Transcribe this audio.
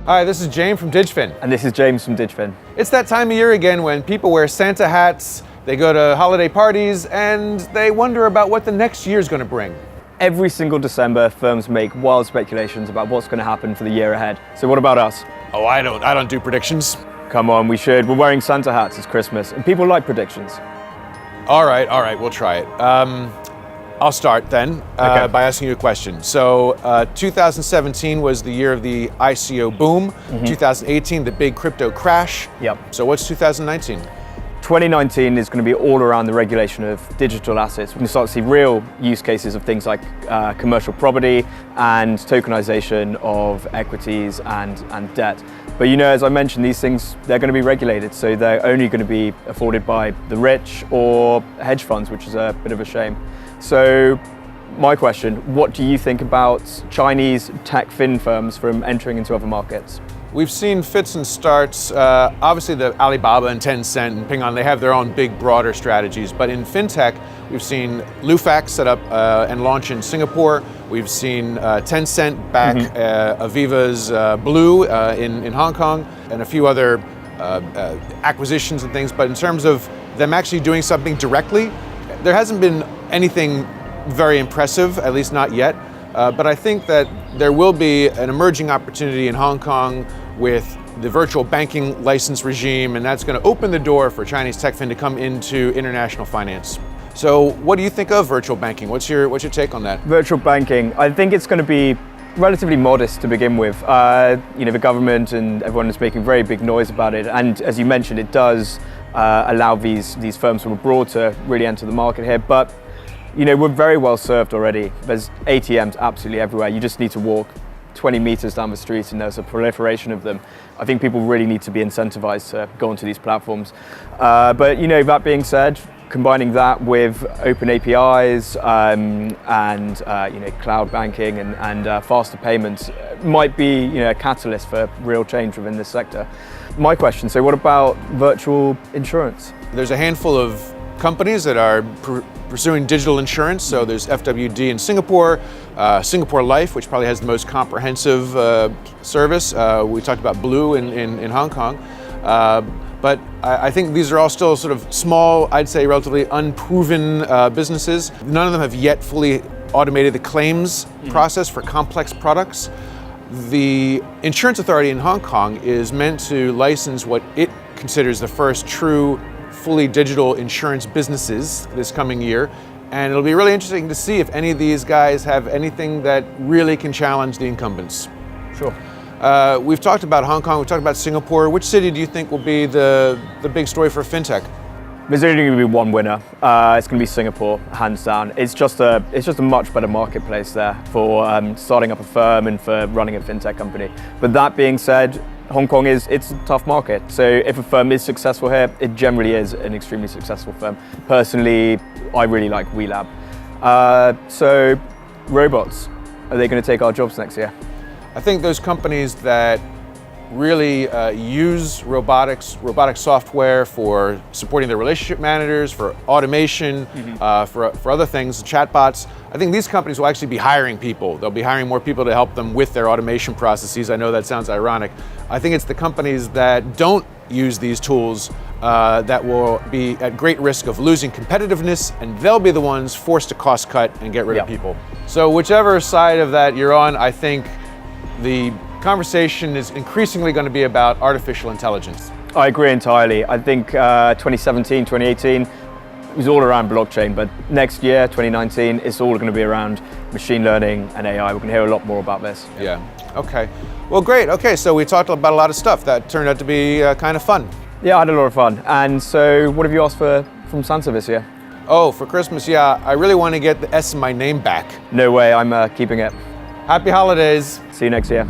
Hi, this is Jame from DigFin. And this is James from DigFin. It's that time of year again when people wear Santa hats, they go to holiday parties, and they wonder about what the next year's going to bring. Every single December, firms make wild speculations about what's going to happen for the year ahead. So what about us? Oh, I don't do predictions. Come on, we should. We're wearing Santa hats. It's Christmas, and people like predictions. All right, we'll try it. I'll start then by asking you a question. So 2017 was the year of the ICO boom. 2018, the big crypto crash. Yep. So what's 2019? 2019 is going to be all around the regulation of digital assets. We're going to start to see real use cases of things like commercial property and tokenization of equities and debt. But as I mentioned, these things, they're going to be regulated, so they're only going to be afforded by the rich or hedge funds, which is a bit of a shame. So my question, what do you think about Chinese techfin firms from entering into other markets? We've seen fits and starts. Obviously, the Alibaba and Tencent and Ping An, they have their own big, broader strategies. But in fintech, we've seen Lufax set up and launch in Singapore. We've seen Tencent back Aviva's Blue in Hong Kong, and a few other acquisitions and things. But in terms of them actually doing something directly, there hasn't been anything very impressive, at least not yet. But I think that there will be an emerging opportunity in Hong Kong with the virtual banking license regime, and that's going to open the door for Chinese techfin to come into international finance. So what do you think of virtual banking? What's your take on that? Virtual banking, I think it's going to be relatively modest to begin with. The government and everyone is making very big noise about it, and as you mentioned, it does allow these firms from abroad to really enter the market here. But we're very well served already. There's ATMs absolutely everywhere. You just need to walk 20 meters down the street and there's a proliferation of them. I think people really need to be incentivized to go onto these platforms. But that being said, combining that with open APIs and cloud banking and faster payments might be a catalyst for real change within this sector. My question, so what about virtual insurance? There's a handful of companies that are pursuing digital insurance. So there's FWD in Singapore, Singapore Life, which probably has the most comprehensive service. We talked about Blue in Hong Kong. But I think these are all still sort of small, I'd say relatively unproven businesses. None of them have yet fully automated the claims process for complex products. The Insurance Authority in Hong Kong is meant to license what it considers the first true fully digital insurance businesses this coming year, and it'll be really interesting to see if any of these guys have anything that really can challenge the incumbents. Sure. We've talked about Hong Kong, we've talked about Singapore. Which city do you think will be the big story for fintech? There's only going to be one winner. It's going to be Singapore, hands down. It's just a much better marketplace there for starting up a firm and for running a fintech company. But that being said, Hong Kong it's a tough market. So if a firm is successful here, it generally is an extremely successful firm. Personally, I really like WeLab. So robots, are they going to take our jobs next year? I think those companies that really use robotic software for supporting their relationship managers, for automation, for other things, chatbots. I think these companies will actually be hiring people. They'll be hiring more people to help them with their automation processes. I know that sounds ironic. I think it's the companies that don't use these tools that will be at great risk of losing competitiveness, and they'll be the ones forced to cost cut and get rid of people. So whichever side of that you're on, I think the conversation is increasingly going to be about artificial intelligence. I agree entirely. I think 2017, 2018 was all around blockchain, but next year, 2019, it's all going to be around machine learning and AI. We're going to hear a lot more about this. Yeah. Okay. Well, great. Okay, so we talked about a lot of stuff that turned out to be kind of fun. Yeah, I had a lot of fun. And so, what have you asked for from Santa this year? Oh, for Christmas, yeah. I really want to get the S in my name back. No way, I'm keeping it. Happy holidays. See you next year.